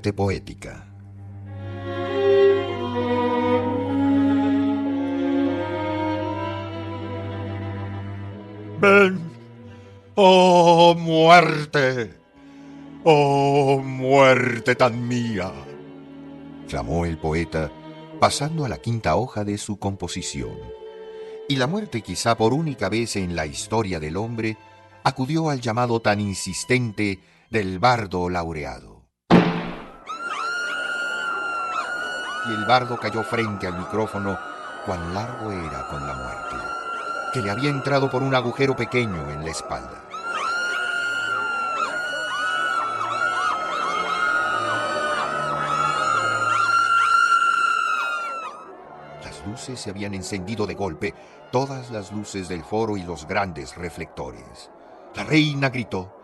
muerte poética. Ven, oh muerte, oh muerte tan mía, clamó el poeta, pasando a la quinta hoja de su composición. Y la muerte, quizá por única vez en la historia del hombre, acudió al llamado tan insistente del bardo laureado. Y el bardo cayó frente al micrófono, cuán largo era con la muerte, que le había entrado por un agujero pequeño en la espalda. Las luces se habían encendido de golpe, todas las luces del foro y los grandes reflectores. La reina gritó,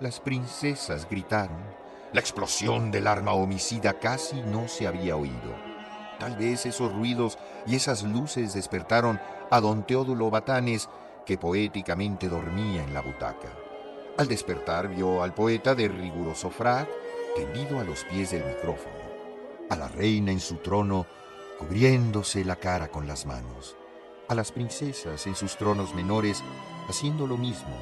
las princesas gritaron. La explosión del arma homicida casi no se había oído. Tal vez esos ruidos y esas luces despertaron a don Teodulo Batanes, que poéticamente dormía en la butaca. Al despertar vio al poeta de riguroso frac tendido a los pies del micrófono, a la reina en su trono cubriéndose la cara con las manos, a las princesas en sus tronos menores haciendo lo mismo,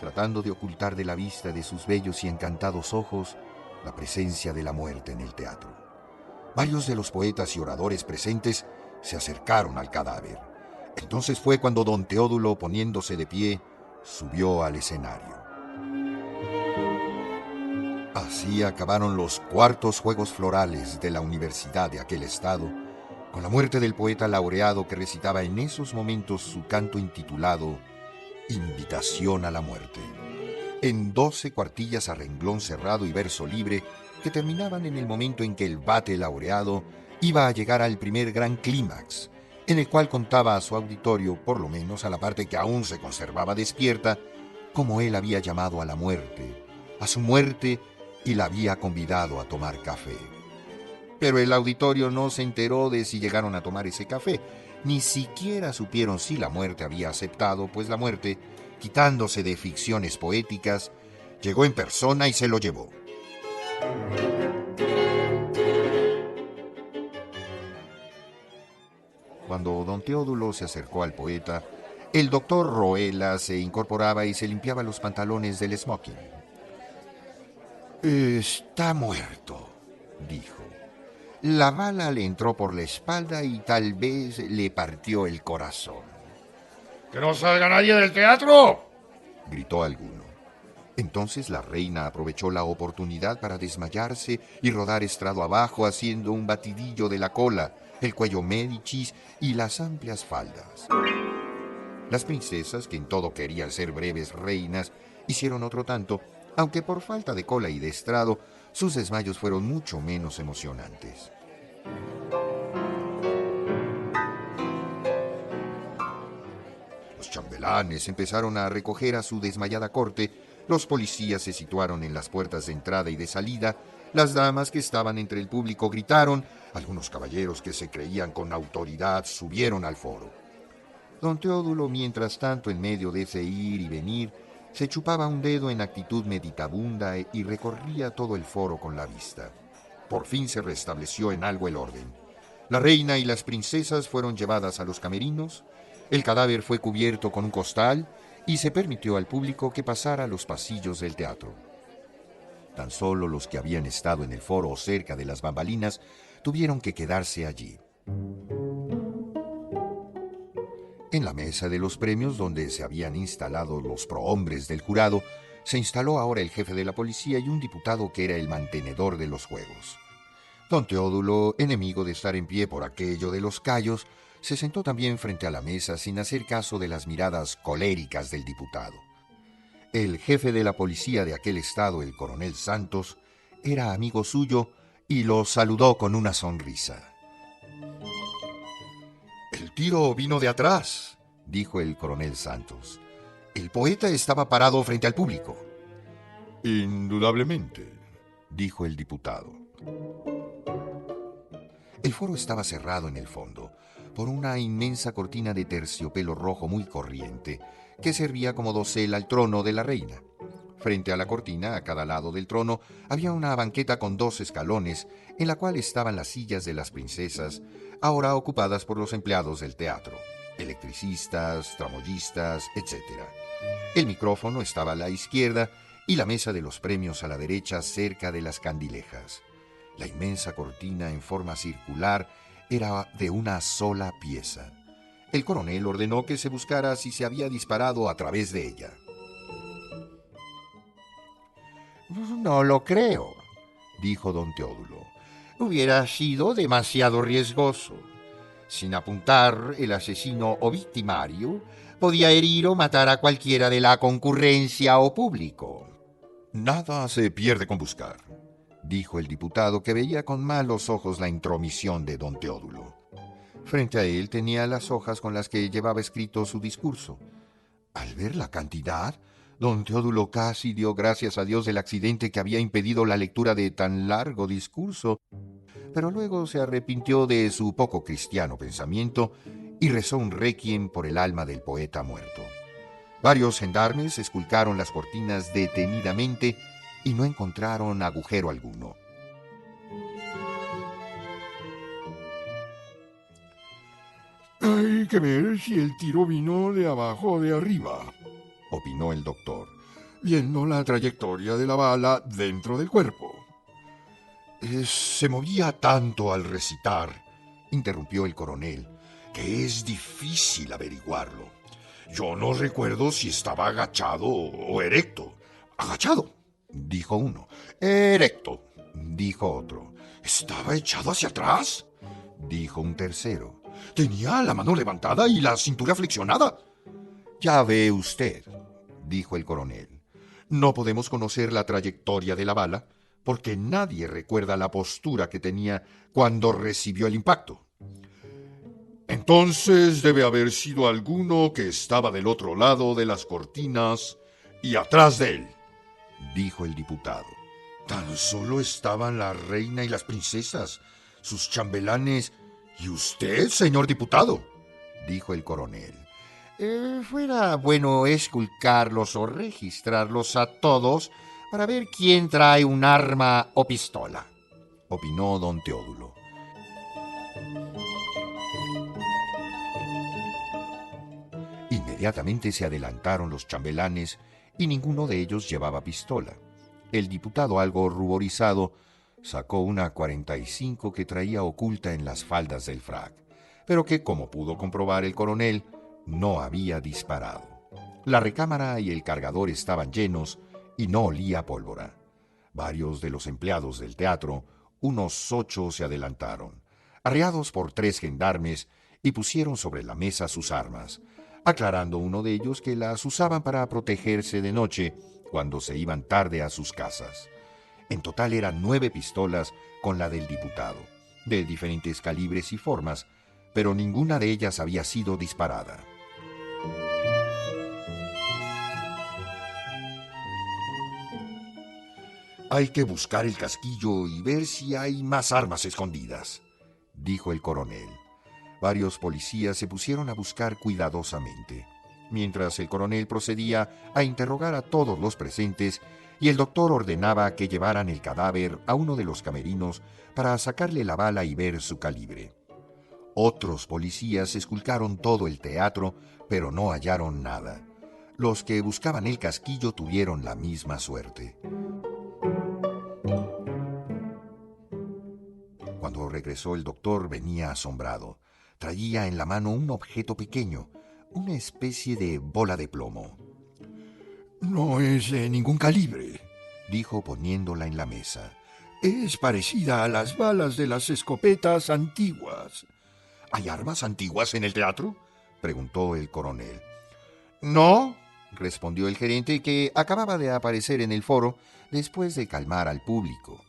tratando de ocultar de la vista de sus bellos y encantados ojos la presencia de la muerte en el teatro. Varios de los poetas y oradores presentes se acercaron al cadáver. Entonces fue cuando don Teodulo, poniéndose de pie, subió al escenario. Así acabaron los cuartos Juegos Florales de la Universidad de aquel estado, con la muerte del poeta laureado que recitaba en esos momentos su canto intitulado Invitación a la Muerte, en 12 cuartillas a renglón cerrado y verso libre que terminaban en el momento en que el vate laureado iba a llegar al primer gran clímax, en el cual contaba a su auditorio, por lo menos a la parte que aún se conservaba despierta, cómo él había llamado a la muerte, a su muerte, y la había convidado a tomar café. Pero el auditorio no se enteró de si llegaron a tomar ese café, ni siquiera supieron si la muerte había aceptado, pues la muerte, quitándose de ficciones poéticas, llegó en persona y se lo llevó. Cuando don Teodulo se acercó al poeta, el doctor Roela se incorporaba y se limpiaba los pantalones del smoking. «Está muerto», dijo. «La bala le entró por la espalda y tal vez le partió el corazón». ¡Que no salga nadie del teatro!, gritó alguno. Entonces la reina aprovechó la oportunidad para desmayarse y rodar estrado abajo, haciendo un batidillo de la cola, el cuello Médicis y las amplias faldas. Las princesas, que en todo querían ser breves reinas, hicieron otro tanto, aunque por falta de cola y de estrado, sus desmayos fueron mucho menos emocionantes. Los chambelanes empezaron a recoger a su desmayada corte, los policías se situaron en las puertas de entrada y de salida, las damas que estaban entre el público gritaron, algunos caballeros que se creían con autoridad subieron al foro. Don Teodulo, mientras tanto, en medio de ese ir y venir, se chupaba un dedo en actitud meditabunda y recorría todo el foro con la vista. Por fin se restableció en algo el orden. La reina y las princesas fueron llevadas a los camerinos, el cadáver fue cubierto con un costal y se permitió al público que pasara a los pasillos del teatro. Tan solo los que habían estado en el foro o cerca de las bambalinas tuvieron que quedarse allí. En la mesa de los premios, donde se habían instalado los prohombres del jurado, se instaló ahora el jefe de la policía y un diputado que era el mantenedor de los juegos. Don Teodulo, enemigo de estar en pie por aquello de los callos, se sentó también frente a la mesa sin hacer caso de las miradas coléricas del diputado. El jefe de la policía de aquel estado, el coronel Santos, era amigo suyo y lo saludó con una sonrisa. «El tiro vino de atrás», dijo el coronel Santos. «El poeta estaba parado frente al público». «Indudablemente», dijo el diputado. El foro estaba cerrado en el fondo por una inmensa cortina de terciopelo rojo muy corriente que servía como dosel al trono de la reina. Frente a la cortina, a cada lado del trono, había una banqueta con 2 escalones, en la cual estaban las sillas de las princesas, ahora ocupadas por los empleados del teatro, electricistas, tramoyistas, etc. El micrófono estaba a la izquierda y la mesa de los premios a la derecha, cerca de las candilejas. La inmensa cortina en forma circular era de una sola pieza. El coronel ordenó que se buscara si se había disparado a través de ella. No lo creo, dijo don Teodulo. Hubiera sido demasiado riesgoso. Sin apuntar, el asesino o victimario podía herir o matar a cualquiera de la concurrencia o público. Nada se pierde con buscar, dijo el diputado, que veía con malos ojos la intromisión de don Teodulo. Frente a él tenía las hojas con las que llevaba escrito su discurso. Al ver la cantidad, don Teodulo casi dio gracias a Dios del accidente que había impedido la lectura de tan largo discurso, pero luego se arrepintió de su poco cristiano pensamiento y rezó un requiem por el alma del poeta muerto. Varios gendarmes esculcaron las cortinas detenidamente y no encontraron agujero alguno. Hay que ver si el tiro vino de abajo o de arriba, opinó el doctor. viendo la trayectoria de la bala dentro del cuerpo. Se movía tanto al recitar, interrumpió el coronel, que es difícil averiguarlo. Yo no recuerdo si estaba agachado o erecto. Agachado, dijo uno. Erecto, dijo otro. ¿Estaba echado hacia atrás? Dijo un tercero. Tenía la mano levantada y la cintura flexionada. Ya ve usted, dijo el coronel. No podemos conocer la trayectoria de la bala porque nadie recuerda la postura que tenía cuando recibió el impacto. Entonces debe haber sido alguno que estaba del otro lado de las cortinas y atrás de él, dijo el diputado. Tan solo estaban la reina y las princesas, sus chambelanes y usted, señor diputado, dijo el coronel. Fuera bueno esculcarlos o registrarlos a todos para ver quién trae un arma o pistola, opinó don Teodulo. Inmediatamente se adelantaron los chambelanes y ninguno de ellos llevaba pistola. El diputado, algo ruborizado, sacó una 45 que traía oculta en las faldas del frac, pero que, como pudo comprobar el coronel, no había disparado. La recámara y el cargador estaban llenos y no olía a pólvora. Varios de los empleados del teatro, unos 8, se adelantaron, arreados por 3 gendarmes, y pusieron sobre la mesa sus armas, aclarando uno de ellos que las usaban para protegerse de noche cuando se iban tarde a sus casas. En total eran 9 pistolas con la del diputado, de diferentes calibres y formas, pero ninguna de ellas había sido disparada. Hay que buscar el casquillo y ver si hay más armas escondidas, dijo el coronel. Varios policías se pusieron a buscar cuidadosamente, mientras el coronel procedía a interrogar a todos los presentes y el doctor ordenaba que llevaran el cadáver a uno de los camerinos para sacarle la bala y ver su calibre. Otros policías esculcaron todo el teatro, pero no hallaron nada. Los que buscaban el casquillo tuvieron la misma suerte. Cuando regresó el doctor venía asombrado. Traía en la mano un objeto pequeño, una especie de bola de plomo. No es de ningún calibre, dijo poniéndola en la mesa. Es parecida a las balas de las escopetas antiguas. ¿Hay armas antiguas en el teatro?, preguntó el coronel. No, respondió el gerente, que acababa de aparecer en el foro después de calmar al público.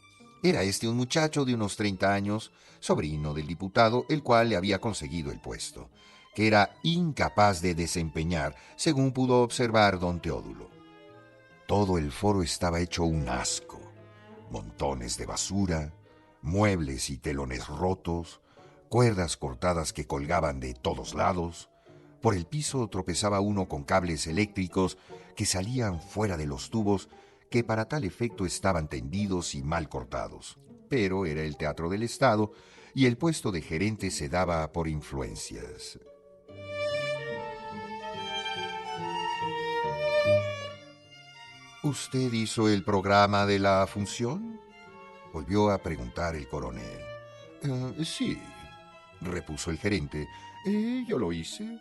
Era un muchacho de unos 30 años, sobrino del diputado, el cual le había conseguido el puesto, que era incapaz de desempeñar, según pudo observar don Teodulo. Todo el foro estaba hecho un asco. Montones de basura, muebles y telones rotos, cuerdas cortadas que colgaban de todos lados, Por el piso tropezaba uno con cables eléctricos que salían fuera de los tubos que para tal efecto estaban tendidos y mal cortados. Pero era el Teatro del Estado y el puesto de gerente se daba por influencias. ¿Usted hizo el programa de la función?, volvió a preguntar el coronel. Sí, repuso el gerente. Yo lo hice.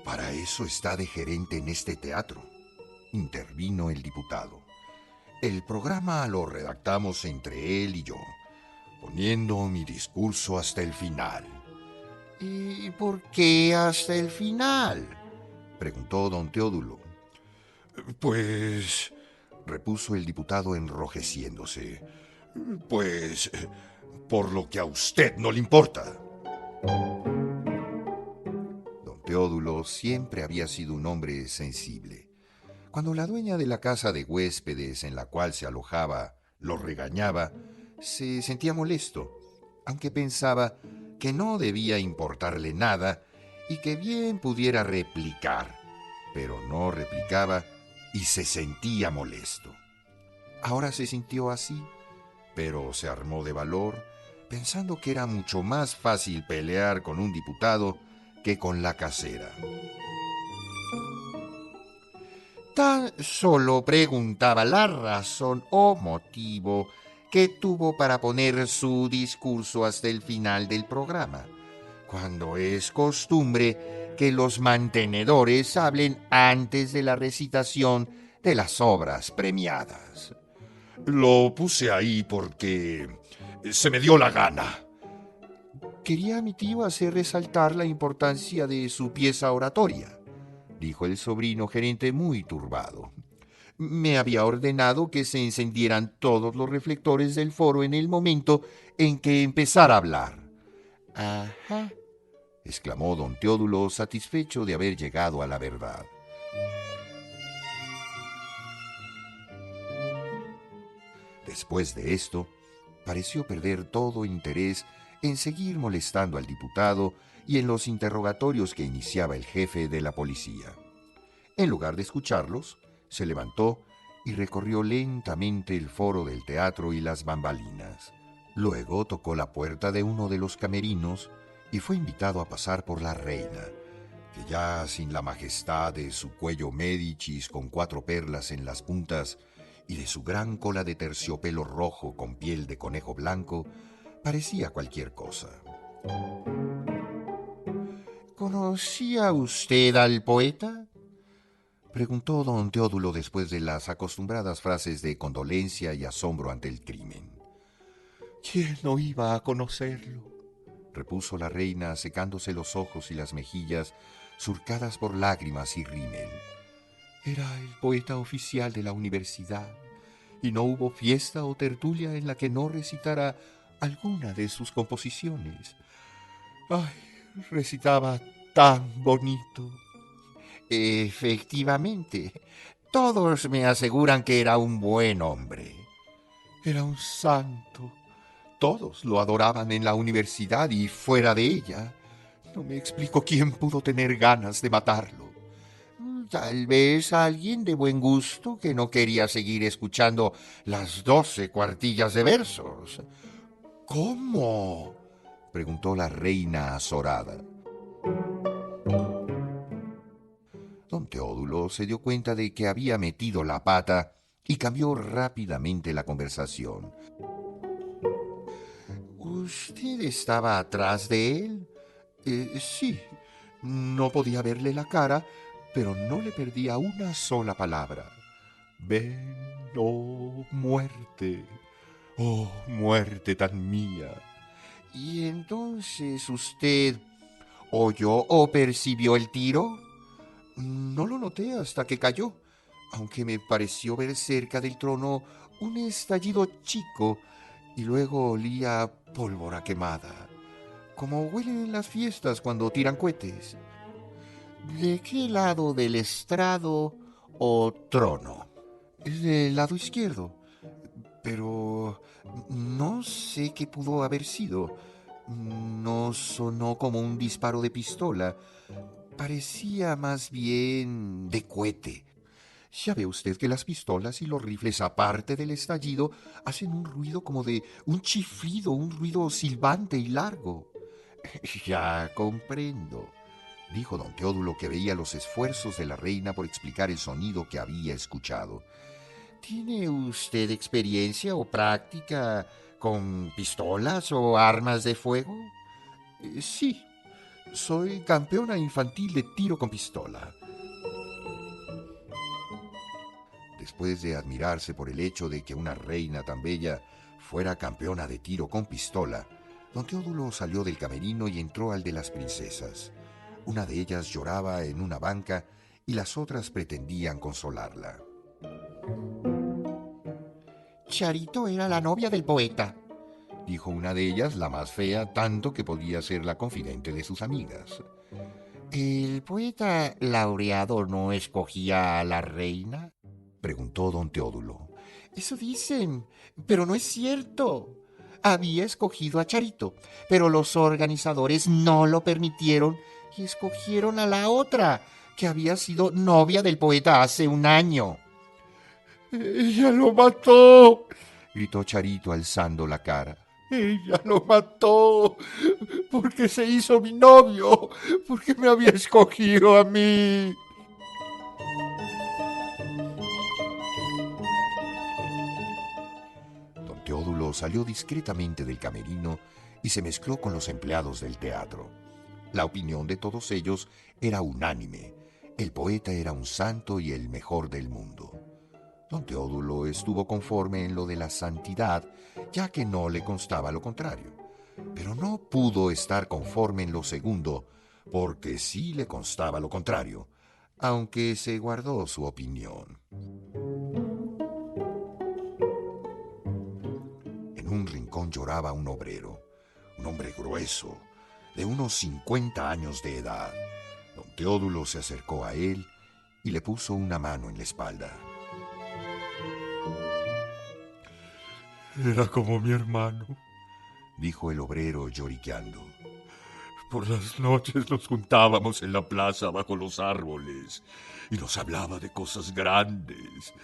Para eso está de gerente en este teatro, intervino el diputado. El programa lo redactamos entre él y yo, poniendo mi discurso hasta el final. ¿Y por qué hasta el final?, preguntó don Teodulo. Pues, repuso el diputado enrojeciéndose, pues, por lo que a usted no le importa. Don Teodulo siempre había sido un hombre sensible. Cuando la dueña de la casa de huéspedes en la cual se alojaba lo regañaba, se sentía molesto, aunque pensaba que no debía importarle nada y que bien pudiera replicar, pero no replicaba y se sentía molesto. Ahora se sintió así, pero se armó de valor, pensando que era mucho más fácil pelear con un diputado que con la casera. Tan solo preguntaba la razón o motivo que tuvo para poner su discurso hasta el final del programa, cuando es costumbre que los mantenedores hablen antes de la recitación de las obras premiadas. Lo puse ahí porque se me dio la gana. Quería mi tío hacer resaltar la importancia de su pieza oratoria, dijo el sobrino gerente muy turbado. Me había ordenado que se encendieran todos los reflectores del foro en el momento en que empezara a hablar. Ajá, exclamó don Teodulo, satisfecho de haber llegado a la verdad. Después de esto, pareció perder todo interés en seguir molestando al diputado y en los interrogatorios que iniciaba el jefe de la policía. En lugar de escucharlos, se levantó y recorrió lentamente el foro del teatro y las bambalinas. Luego tocó la puerta de uno de los camerinos y fue invitado a pasar por la reina, que ya sin la majestad de su cuello Médicis con 4 perlas en las puntas y de su gran cola de terciopelo rojo con piel de conejo blanco, parecía cualquier cosa. ¿Conocía usted al poeta?, preguntó don Teodulo después de las acostumbradas frases de condolencia y asombro ante el crimen. ¿Quién no iba a conocerlo?, repuso la reina, secándose los ojos y las mejillas surcadas por lágrimas y rímel. Era el poeta oficial de la universidad, y no hubo fiesta o tertulia en la que no recitara alguna de sus composiciones. ¡Ay! Recitaba tan bonito. Efectivamente, todos me aseguran que era un buen hombre. Era un santo. Todos lo adoraban en la universidad y fuera de ella. No me explico quién pudo tener ganas de matarlo. Tal vez alguien de buen gusto que no quería seguir escuchando las 12 cuartillas de versos. ¿Cómo?, preguntó la reina azorada. Don Teodulo se dio cuenta de que había metido la pata y cambió rápidamente la conversación. ¿Usted estaba atrás de él? Sí. No podía verle la cara, pero no le perdía una sola palabra. Ven, oh muerte, oh muerte tan mía. ¿Y entonces usted oyó o percibió el tiro? No lo noté hasta que cayó, aunque me pareció ver cerca del trono un estallido chico y luego olía a pólvora quemada, como huelen en las fiestas cuando tiran cohetes. ¿De qué lado del estrado o trono? Del lado izquierdo, pero no sé qué pudo haber sido. No sonó como un disparo de pistola, parecía más bien de cohete. Ya ve usted que las pistolas y los rifles, aparte del estallido, hacen un ruido como de un chiflido, un ruido silbante y largo. Ya comprendo, dijo don Teodulo, que veía los esfuerzos de la reina por explicar el sonido que había escuchado. ¿Tiene usted experiencia o práctica con pistolas o armas de fuego? Sí, soy campeona infantil de tiro con pistola. Después de admirarse por el hecho de que una reina tan bella fuera campeona de tiro con pistola, don Teodulo salió del camerino y entró al de las princesas. Una de ellas lloraba en una banca y las otras pretendían consolarla. Charito era la novia del poeta, dijo una de ellas, la más fea, tanto que podía ser la confidente de sus amigas. ¿El poeta laureado no escogía a la reina?, preguntó don Teodulo. Eso dicen, pero no es cierto. Había escogido a Charito, pero los organizadores no lo permitieron y escogieron a la otra, que había sido novia del poeta hace un año. ¡Ella lo mató!, gritó Charito alzando la cara. ¡Ella lo mató! Porque se hizo mi novio, porque me había escogido a mí. Don Teodulo salió discretamente del camerino y se mezcló con los empleados del teatro. La opinión de todos ellos era unánime. El poeta era un santo y el mejor del mundo. Don Teodulo estuvo conforme en lo de la santidad, ya que no le constaba lo contrario. Pero no pudo estar conforme en lo segundo, porque sí le constaba lo contrario, aunque se guardó su opinión. En un rincón lloraba un obrero, un hombre grueso, de unos 50 años de edad. Don Teodulo se acercó a él y le puso una mano en la espalda. Era como mi hermano, dijo el obrero lloriqueando. Por las noches nos juntábamos en la plaza bajo los árboles y nos hablaba de cosas grandes,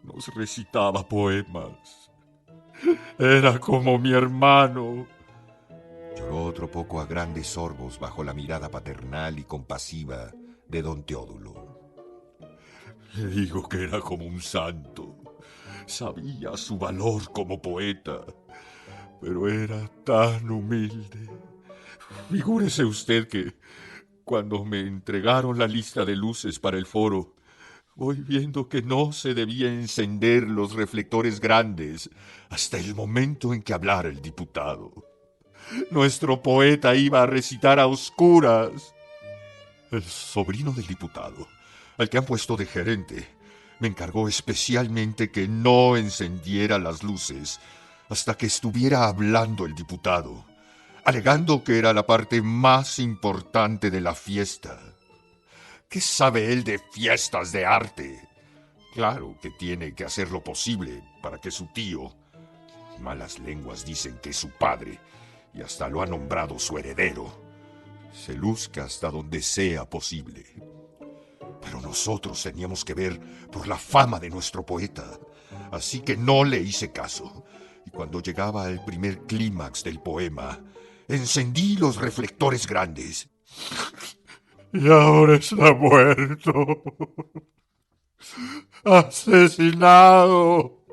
nos recitaba poemas. Era como mi hermano. Lloró otro poco a grandes sorbos bajo la mirada paternal y compasiva de don Teodulo. Le digo que era como un santo. Sabía su valor como poeta, pero era tan humilde. Figúrese usted que cuando me entregaron la lista de luces para el foro, voy viendo que no se debía encender los reflectores grandes hasta el momento en que hablara el diputado. Nuestro poeta iba a recitar a oscuras. El sobrino del diputado, al que han puesto de gerente, me encargó especialmente que no encendiera las luces hasta que estuviera hablando el diputado, alegando que era la parte más importante de la fiesta. ¿Qué sabe él de fiestas de arte? Claro que tiene que hacer lo posible para que su tío, malas lenguas dicen que es su padre, y hasta lo ha nombrado su heredero, se luzca hasta donde sea posible. Pero nosotros teníamos que ver por la fama de nuestro poeta, así que no le hice caso. Y cuando llegaba el primer clímax del poema, encendí los reflectores grandes. Y ahora está muerto. ¡Asesinado!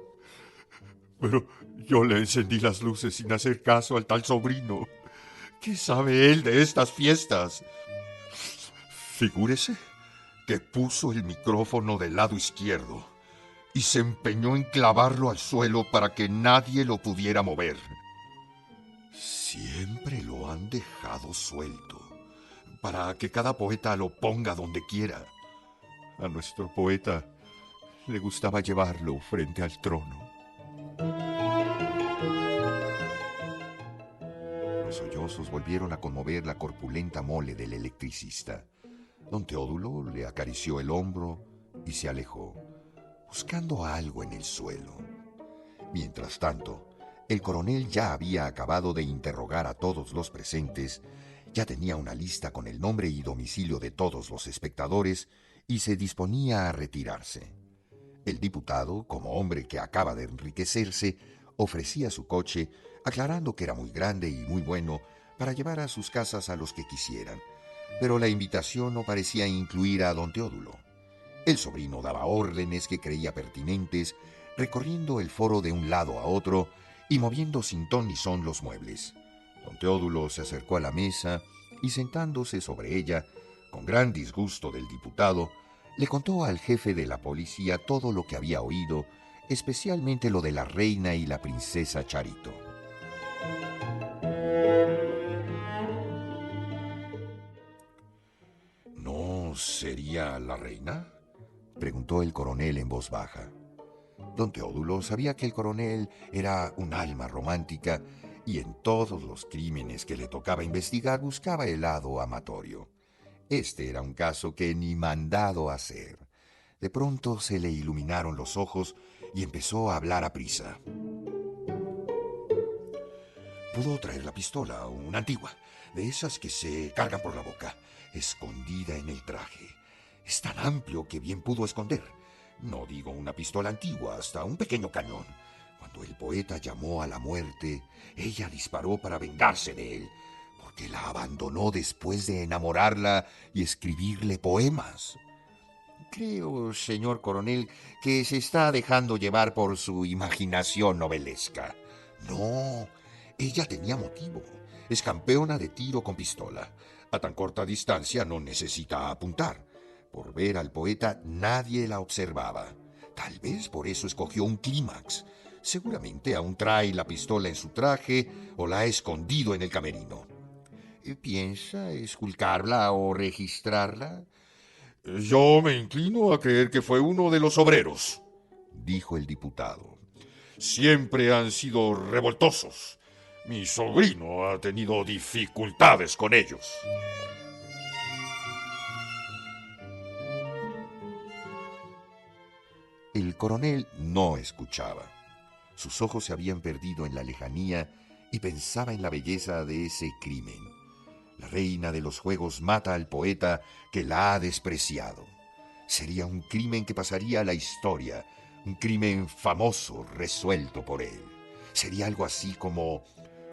Pero yo le encendí las luces sin hacer caso al tal sobrino. ¿Qué sabe él de estas fiestas? Figúrese que puso el micrófono del lado izquierdo y se empeñó en clavarlo al suelo para que nadie lo pudiera mover. Siempre lo han dejado suelto, para que cada poeta lo ponga donde quiera. A nuestro poeta le gustaba llevarlo frente al trono. Los sollozos volvieron a conmover la corpulenta mole del electricista. Don Teodulo le acarició el hombro y se alejó, buscando algo en el suelo. Mientras tanto, el coronel ya había acabado de interrogar a todos los presentes Ya tenía una lista con el nombre y domicilio de todos los espectadores y se disponía a retirarse. El diputado, como hombre que acaba de enriquecerse, ofrecía su coche, aclarando que era muy grande y muy bueno para llevar a sus casas a los que quisieran, pero la invitación no parecía incluir a don Teodulo. El sobrino daba órdenes que creía pertinentes, recorriendo el foro de un lado a otro y moviendo sin ton ni son los muebles. Don Teodulo se acercó a la mesa y, sentándose sobre ella, con gran disgusto del diputado, le contó al jefe de la policía todo lo que había oído, especialmente lo de la reina y la princesa Charito. ¿No sería la reina? Preguntó el coronel en voz baja. Don Teodulo sabía que el coronel era un alma romántica y en todos los crímenes que le tocaba investigar buscaba el lado amatorio. Este era un caso que ni mandado hacer. De pronto se le iluminaron los ojos y empezó a hablar aprisa. Pudo traer la pistola, una antigua, de esas que se cargan por la boca, escondida en el traje. Es tan amplio que bien pudo esconder. No digo una pistola antigua, hasta un pequeño cañón. Cuando el poeta llamó a la muerte, ella disparó para vengarse de él, porque la abandonó después de enamorarla y escribirle poemas. Creo, señor coronel, que se está dejando llevar por su imaginación novelesca. No, ella tenía motivo. Es campeona de tiro con pistola. A tan corta distancia no necesita apuntar. Por ver al poeta nadie la observaba. Tal vez por eso escogió un clímax. Seguramente aún trae la pistola en su traje o la ha escondido en el camerino. ¿Piensa esculcarla o registrarla? Yo me inclino a creer que fue uno de los obreros, Dijo el diputado. Siempre han sido revoltosos. Mi sobrino ha tenido dificultades con ellos. El coronel no escuchaba. Sus ojos se habían perdido en la lejanía y pensaba en la belleza de ese crimen. La reina de los juegos mata al poeta que la ha despreciado. Sería un crimen que pasaría a la historia, un crimen famoso resuelto por él. Sería algo así como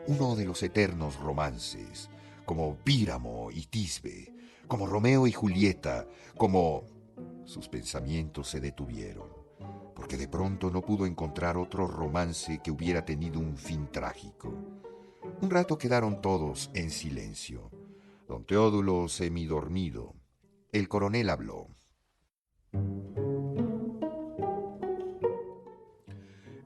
uno de los eternos romances, como Píramo y Tisbe, como Romeo y Julieta, como... Sus pensamientos se detuvieron, porque de pronto no pudo encontrar otro romance que hubiera tenido un fin trágico. Un rato quedaron todos en silencio. Don Teodulo semidormido. El coronel habló.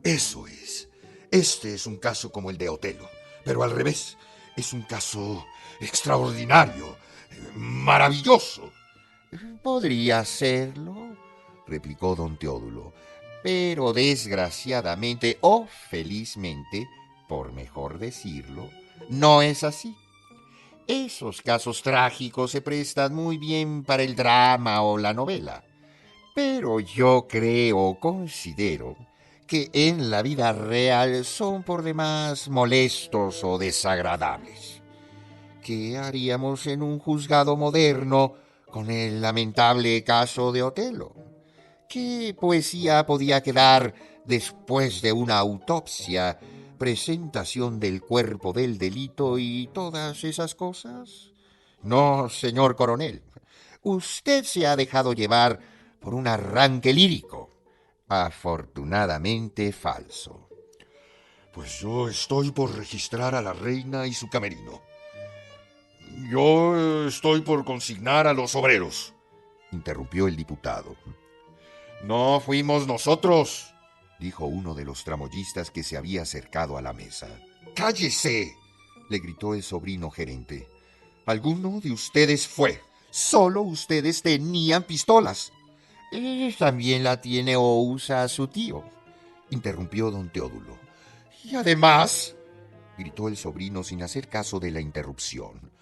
Eso es. Este es un caso como el de Otelo, pero al revés. Es un caso extraordinario, maravilloso. Podría serlo, replicó don Teodulo, pero desgraciadamente o felizmente, por mejor decirlo, no es así. Esos casos trágicos se prestan muy bien para el drama o la novela, pero yo considero que en la vida real son por demás molestos o desagradables. ¿Qué haríamos en un juzgado moderno con el lamentable caso de Otelo? ¿Qué poesía podía quedar después de una autopsia, presentación del cuerpo del delito y todas esas cosas? No, señor coronel, usted se ha dejado llevar por un arranque lírico, afortunadamente falso. Pues yo estoy por registrar a la reina y su camerino. Yo estoy por consignar a los obreros, interrumpió el diputado. No fuimos nosotros, dijo uno de los tramoyistas que se había acercado a la mesa. ¡Cállese!, le gritó el sobrino gerente. Alguno de ustedes fue. Solo ustedes tenían pistolas. También la tiene o usa su tío, interrumpió don Teodulo. Y además, gritó el sobrino sin hacer caso de la interrupción,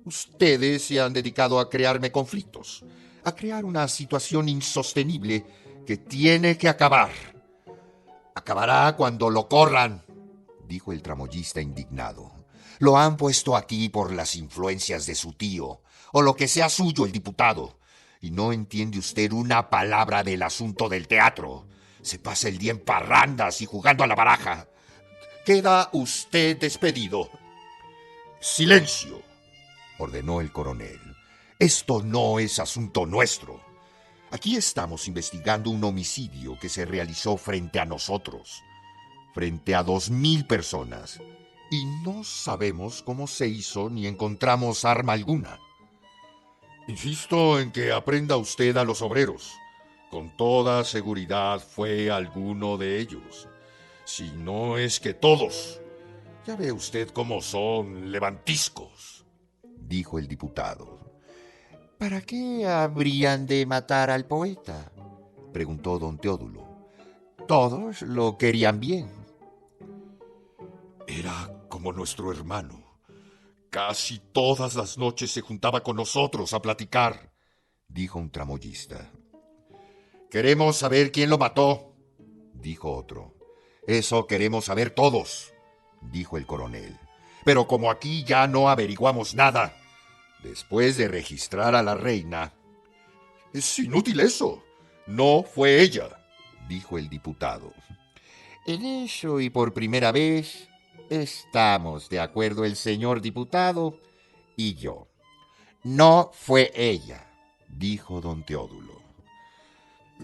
ustedes se han dedicado a crearme conflictos, a crear una situación insostenible que tiene que acabar. Acabará cuando lo corran, dijo el tramoyista indignado. Lo han puesto aquí por las influencias de su tío, o lo que sea suyo el diputado. Y no entiende usted una palabra del asunto del teatro. Se pasa el día en parrandas y jugando a la baraja. Queda usted despedido. Silencio, ordenó el coronel. Esto no es asunto nuestro. Aquí estamos investigando un homicidio que se realizó frente a nosotros, frente a 2000 personas, y no sabemos cómo se hizo ni encontramos arma alguna. Insisto en que aprenda usted a los obreros. Con toda seguridad fue alguno de ellos. Si no es que todos. Ya ve usted cómo son levantiscos, dijo el diputado. ¿Para qué habrían de matar al poeta?, preguntó don Teodulo. Todos lo querían bien. Era como nuestro hermano. Casi todas las noches se juntaba con nosotros a platicar, dijo un tramoyista. Queremos saber quién lo mató, dijo otro. Eso queremos saber todos, dijo el coronel. Pero como aquí ya no averiguamos nada, después de registrar a la reina... Es inútil eso. No fue ella, dijo el diputado. En eso y por primera vez estamos de acuerdo el señor diputado y yo. No fue ella, dijo don Teodulo.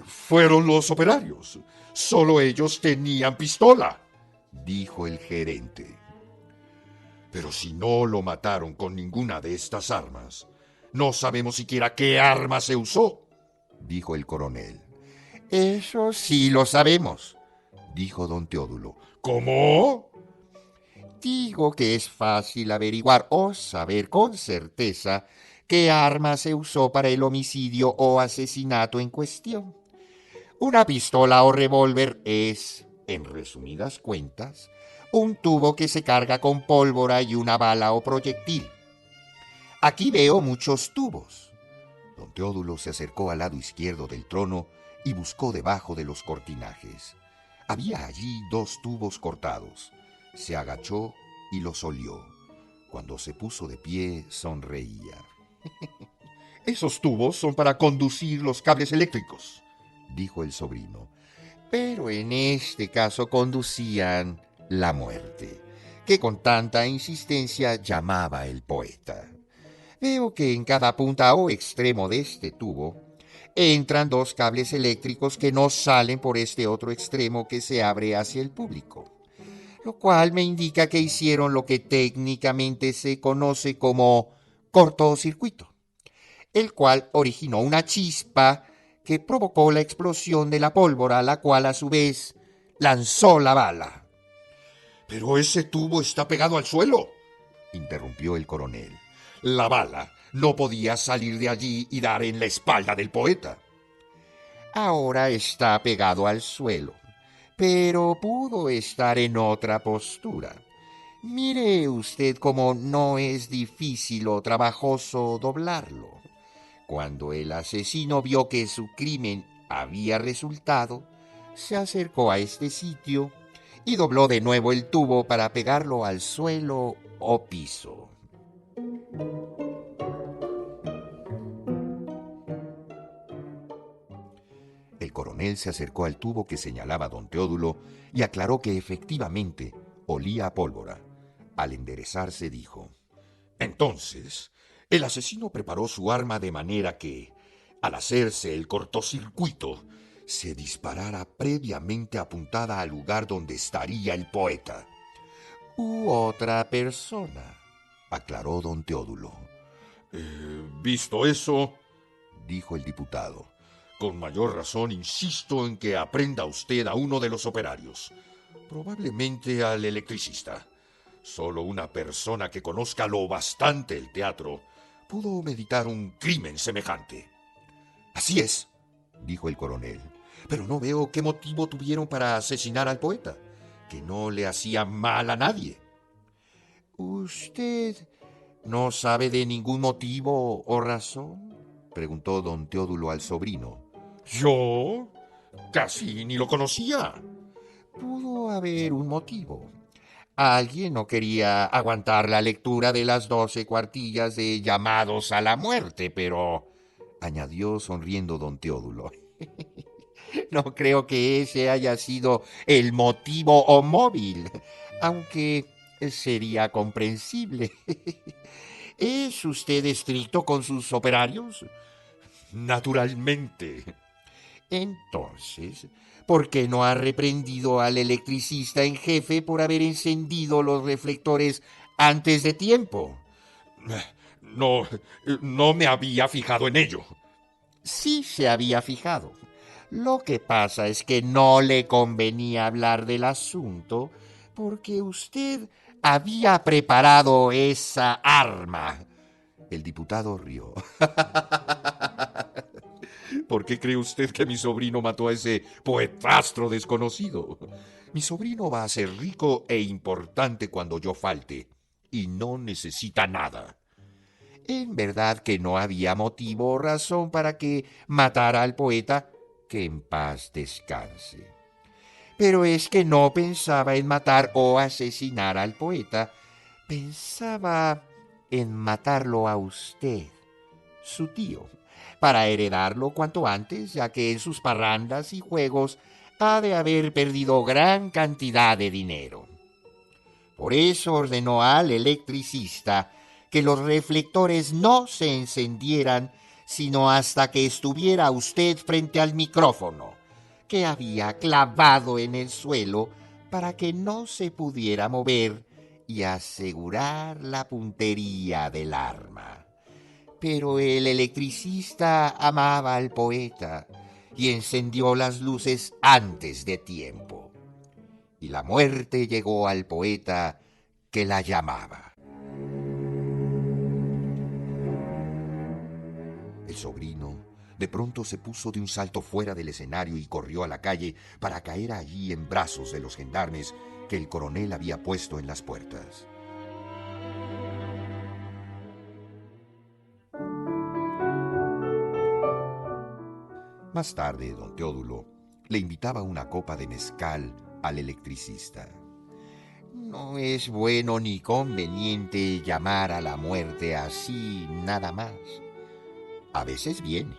Fueron los operarios. Solo ellos tenían pistola, dijo el gerente. Pero si no lo mataron con ninguna de estas armas, no sabemos siquiera qué arma se usó, dijo el coronel. Eso sí lo sabemos, dijo don Teodulo. ¿Cómo? Digo que es fácil averiguar o saber con certeza qué arma se usó para el homicidio o asesinato en cuestión. Una pistola o revólver es, en resumidas cuentas, un tubo que se carga con pólvora y una bala o proyectil. Aquí veo muchos tubos. Don Teodulo se acercó al lado izquierdo del trono y buscó debajo de los cortinajes. Había allí 2 tubos cortados. Se agachó y los olió. Cuando se puso de pie, sonreía. Esos tubos son para conducir los cables eléctricos, dijo el sobrino. Pero en este caso conducían la muerte, que con tanta insistencia llamaba el poeta. Veo que en cada punta o extremo de este tubo entran 2 cables eléctricos que no salen por este otro extremo que se abre hacia el público, lo cual me indica que hicieron lo que técnicamente se conoce como cortocircuito, el cual originó una chispa que provocó la explosión de la pólvora, la cual a su vez lanzó la bala. Pero ese tubo está pegado al suelo, interrumpió el coronel. La bala no podía salir de allí y dar en la espalda del poeta. Ahora está pegado al suelo, pero pudo estar en otra postura. Mire usted cómo no es difícil o trabajoso doblarlo. Cuando el asesino vio que su crimen había resultado, se acercó a este sitio y dobló de nuevo el tubo para pegarlo al suelo o piso. El coronel se acercó al tubo que señalaba don Teodulo y aclaró que efectivamente olía a pólvora. Al enderezarse dijo: Entonces, el asesino preparó su arma de manera que, al hacerse el cortocircuito, se disparara previamente apuntada al lugar donde estaría el poeta. U otra persona, aclaró don Teodulo. Visto eso, dijo el diputado, con mayor razón insisto en que aprenda usted a uno de los operarios, probablemente al electricista. Solo una persona que conozca lo bastante el teatro pudo meditar un crimen semejante. Así es, dijo el coronel, pero no veo qué motivo tuvieron para asesinar al poeta, que no le hacía mal a nadie. ¿Usted no sabe de ningún motivo o razón?, preguntó don Teodulo al sobrino. ¿Yo? Casi ni lo conocía. Pudo haber un motivo. Alguien no quería aguantar la lectura de las 12 cuartillas de Llamados a la Muerte, pero, añadió sonriendo don Teodulo, no creo que ese haya sido el motivo o móvil, aunque sería comprensible. ¿Es usted estricto con sus operarios? Naturalmente. Entonces, ¿por qué no ha reprendido al electricista en jefe por haber encendido los reflectores antes de tiempo? No, no me había fijado en ello. Sí se había fijado. Lo que pasa es que no le convenía hablar del asunto porque usted había preparado esa arma. El diputado rió. ¿Por qué cree usted que mi sobrino mató a ese poetrastro desconocido? Mi sobrino va a ser rico e importante cuando yo falte, y no necesita nada. En verdad que no había motivo o razón para que matara al poeta, que en paz descanse. Pero es que no pensaba en matar o asesinar al poeta, pensaba en matarlo a usted, su tío, para heredarlo cuanto antes, ya que en sus parrandas y juegos ha de haber perdido gran cantidad de dinero. Por eso ordenó al electricista que los reflectores no se encendieran sino hasta que estuviera usted frente al micrófono, que había clavado en el suelo para que no se pudiera mover y asegurar la puntería del arma. Pero el electricista amaba al poeta y encendió las luces antes de tiempo. Y la muerte llegó al poeta que la llamaba. El sobrino de pronto se puso de un salto fuera del escenario y corrió a la calle para caer allí en brazos de los gendarmes que el coronel había puesto en las puertas. Más tarde, don Teodulo le invitaba una copa de mezcal al electricista. No es bueno ni conveniente llamar a la muerte así nada más. A veces viene,